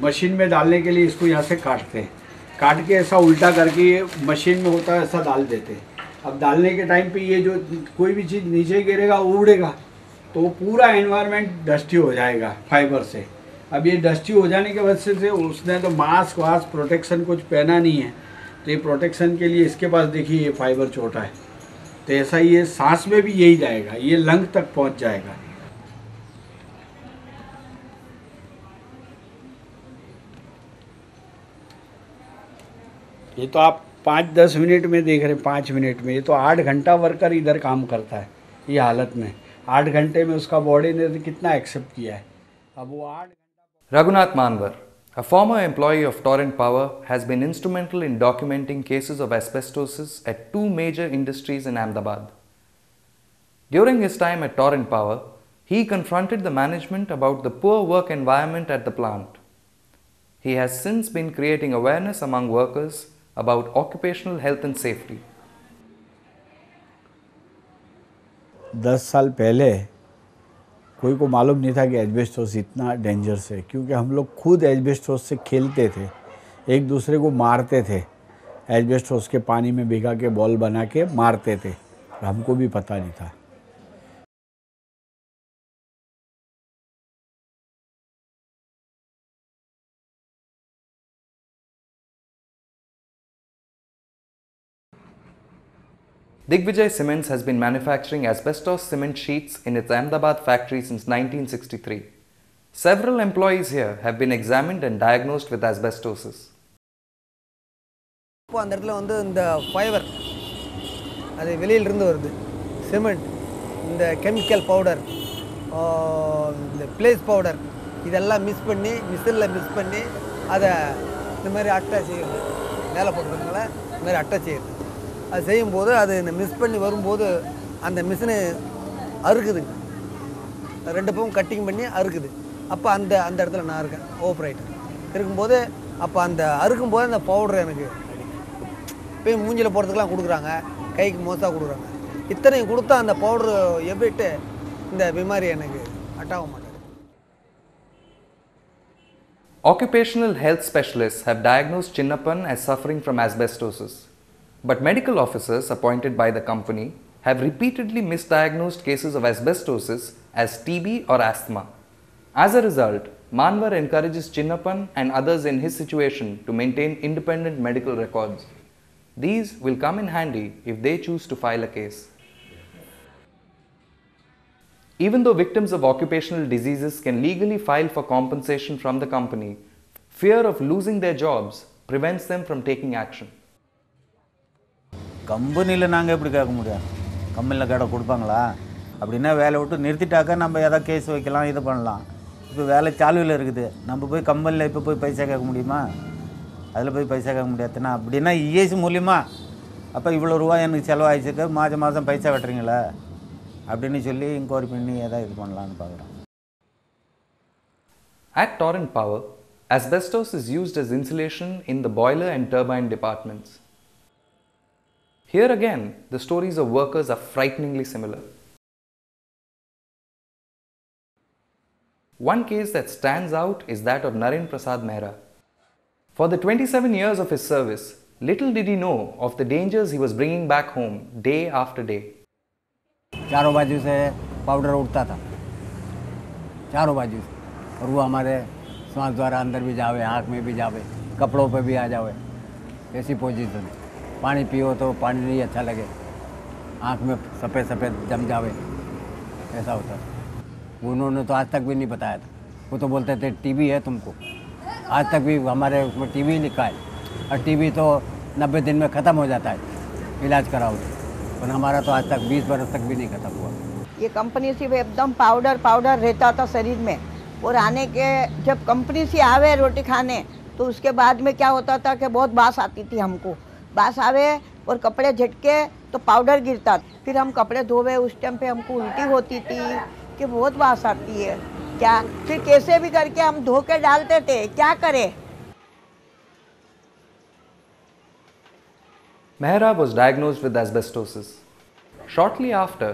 Machine में डालने के लिए इसको यहाँ से काटते हैं, काट के ऐसा उल्टा करके ये मशीन में होता है ऐसा डाल देते हैं। अब डालने के टाइम पे ये जो कोई भी चीज़ नीचे गिरेगा उड़ेगा, तो पूरा एनवायरनमेंट डस्टी हो जाएगा फाइबर से। अब ये डस्टी हो जाने के वजह से उसने तो मास्क वास्क प्रोटेक्शन कुछ पहना नहीं है, तो ये प्रोटेक्शन के लिए इसके पास देखिए ये फाइबर छोटा है, तो ऐसा ये सांस में भी यही जाएगा, ये लंग तक पहुंच जाएगा। ये तो आप 5-10 मिनट में देख रहे हैं, 5 मिनट में, ये तो 8 घंटा वर्कर इधर काम करता है ये हालत में। 8 घंटे में उसका बॉडी ने तो कितना एक्सेप्ट किया है। अब वो 8 घंटा। Raghunath Manvar, a former employee of Torrent Power, has been instrumental in documenting cases of asbestosis at 2 major industries in Ahmedabad. During his time at Torrent Power, he confronted the management about the poor work environment at the plant. He has since been creating awareness among workers about occupational health and safety. 10 साल पहले कोई को मालूम नहीं था कि asbestos इतना dangerous है, क्योंकि हम लोग खुद एस्बेस्टोस से खेलते थे, एक दूसरे को मारते थे, एस्बेस्टोस के पानी में भिगा के बॉल बना के मारते थे, हमको भी पता नहीं था। Digvijay Cements has been manufacturing asbestos cement sheets in its Ahmedabad factory since 1963. Several employees here have been examined and diagnosed with asbestosis. அந்த இடத்துல வந்து இந்த ஃபைபர் அது வெளியிலிருந்து வருது, சிமெண்ட், இந்த கெமிக்கல் பவுடர், இந்த பிளேஸ் பவுடர், இதெல்லாம் மிஷினில் மிக்ஸ் பண்ணி அதை இந்த மாதிரி அட்டை செய்யுது, மேலே போட்டுருக்கனால இந்த மாதிரி அட்டை செய்யுது. அது செய்யும்போது அது இந்த மிக்ஸ் பண்ணி வரும்போது அந்த மிஷினு அறுக்குதுங்க, 2 பக்கம் கட்டிங் பண்ணி அறுக்குது. அப்போ அந்த இடத்துல நான் இருக்கேன் ஆப்ரேட்டர் இருக்கும்போது, அப்போ அந்த அறுக்கும்போது அந்த பவுடர் எனக்கு போய் மூஞ்சில் போடுறதுக்கெலாம் கொடுக்குறாங்க, கைக்கு மோஸ்ட்டாக கொடுக்குறாங்க. இத்தனையும் கொடுத்தா அந்த பவுட்ரு எப்படிட்டு இந்த பிமாரி எனக்கு அட்டாக மாட்டேங்குது. Occupational health specialists have diagnosed Chinnappan as suffering from asbestosis, but medical officers appointed by the company have repeatedly misdiagnosed cases of asbestosis as TB or asthma. As a result, Manvar encourages Chinnappan and others in his situation to maintain independent medical records. These will come in handy if they choose to file a case. Even though victims of occupational diseases can legally file for compensation from the company, fear of losing their jobs prevents them from taking action. கம்பெனியில் நாங்கள் எப்படி கேட்க முடியும்? கம்பெனியில் கடை கொடுப்பாங்களா? அப்படின்னா வேலை விட்டு நிறுத்திட்டாக்க நம்ம எதாவது கேஸ் வைக்கலாம், இது பண்ணலாம். இப்போ வேலை சாலுவில் இருக்குது, நம்ம போய் கம்பெனியில் இப்போ போய் பைசா கேட்க முடியுமா? அதில் போய் பைசா கேட்க முடியாதுன்னா அப்படின்னா இஎஸ்சி மூலியமா அப்போ இவ்வளோ ரூபா எனக்கு செலவாகிச்சுக்கு மாதம் பைசா கட்டுறீங்களா அப்படின்னு சொல்லி இன்கொயரி பண்ணி எதாவது இது பண்ணலான்னு பார்க்குறோம். At Torrent Power, asbestos is used as insulation in the boiler and turbine departments. Here again, the stories of workers are frighteningly similar. One case that stands out is that of Naren Prasad Mehra. For the 27 years of his service, little did he know of the dangers he was bringing back home day after day. चारों बाजू से powder उठता था, चारों बाजू से, और वो हमारे श्वास द्वारा अंदर भी जावे, आँख में भी जावे, कपड़ों पे भी आ जावे, ऐसी पोजीशन। पानी पियो तो पानी नहीं अच्छा लगे, आँख में सफ़ेद सफ़ेद जम जावे, ऐसा होता था। उन्होंने तो आज तक भी नहीं बताया था, वो तो बोलते थे टीबी है तुमको। आज तक भी हमारे उसमें टीबी लिखा है, और टीबी तो 90 दिन में ख़त्म हो जाता है इलाज कराओ, पर हमारा तो आज तक 20 बरस तक भी नहीं ख़त्म हुआ। ये कंपनी से एकदम पाउडर रहता था शरीर में, और आने के जब कंपनी से आवे रोटी खाने तो उसके बाद में क्या होता था कि बहुत बास आती थी हमको, बास आवे और कपड़े झटके तो पाउडर गिरता, फिर हम कपड़े धोवे, उस टाइम पे हमको उल्टी होती थी कि बहुत बास आती है क्या, फिर कैसे भी करके हम धो के डालते थे, क्या करें। Mehra was diagnosed with asbestosis. Shortly after,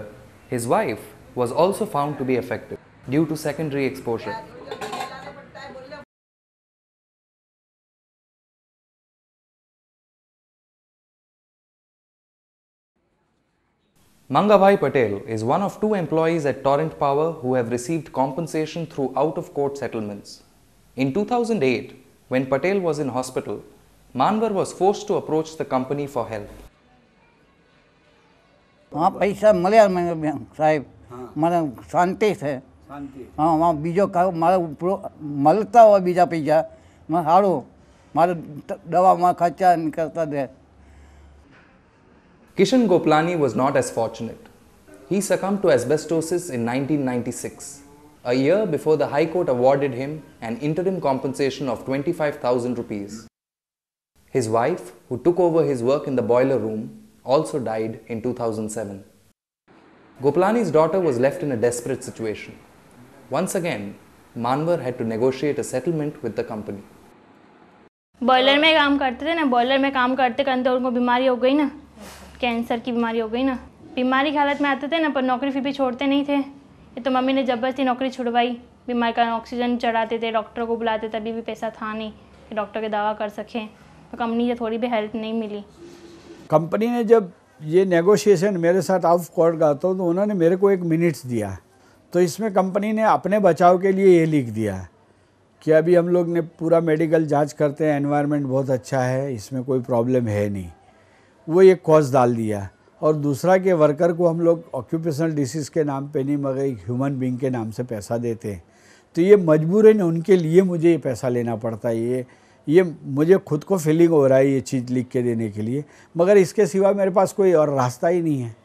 his wife was also found to be affected due to secondary exposure. Mangabhai Patel is one of 2 employees at Torrent Power who have received compensation through out-of-court settlements. In 2008, when Patel was in hospital, Manvar was forced to approach the company for help. हाँ पैसा મળ્યા મને સાહેબ મને શાંતિ છે હા માં બીજો મારે મળતા હોય બીજા પૈસા મને સારું મારે દવામાં ખર્ચા કરતા દે. Kishan Goplani was not as fortunate. He succumbed to asbestosis in 1996, a year before the High Court awarded him an interim compensation of 25,000 rupees. His wife, who took over his work in the boiler room, also died in 2007. Goplani's daughter was left in a desperate situation. Once again, Manvar had to negotiate a settlement with the company. Boiler में काम करते थे ना, boiler में काम करते करते उनको बीमारी हो गई ना, कैंसर की बीमारी हो गई ना, बीमारी की हालत में आते थे ना, पर नौकरी फिर भी छोड़ते नहीं थे. ये तो मम्मी ने ज़बरदस्ती नौकरी छुड़वाई. बीमारी का ऑक्सीजन चढ़ाते थे, डॉक्टर को बुलाते, तभी भी पैसा था नहीं कि डॉक्टर के दवा कर सकें. तो कंपनी से थोड़ी भी हेल्प नहीं मिली. कंपनी ने जब ये नेगोशिएशन मेरे साथ ऑफ कोर्ट का तो उन्होंने मेरे को 1 मिनट्स दिया. तो इसमें कंपनी ने अपने बचाव के लिए ये लिख दिया कि अभी हम लोग ने पूरा मेडिकल जांच करते हैं, एनवायरनमेंट बहुत अच्छा है, इसमें कोई प्रॉब्लम है नहीं. वो एक कॉज डाल दिया. और दूसरा कि वर्कर को हम लोग ऑक्यूपेशनल डिसीज़ के नाम पे नहीं मगर एक ह्यूमन बीइंग के नाम से पैसा देते हैं. तो ये मजबूरन उनके लिए मुझे ये पैसा लेना पड़ता है. ये मुझे खुद को फीलिंग हो रहा है ये चीज़ लिख के देने के लिए, मगर इसके सिवा मेरे पास कोई और रास्ता ही नहीं है.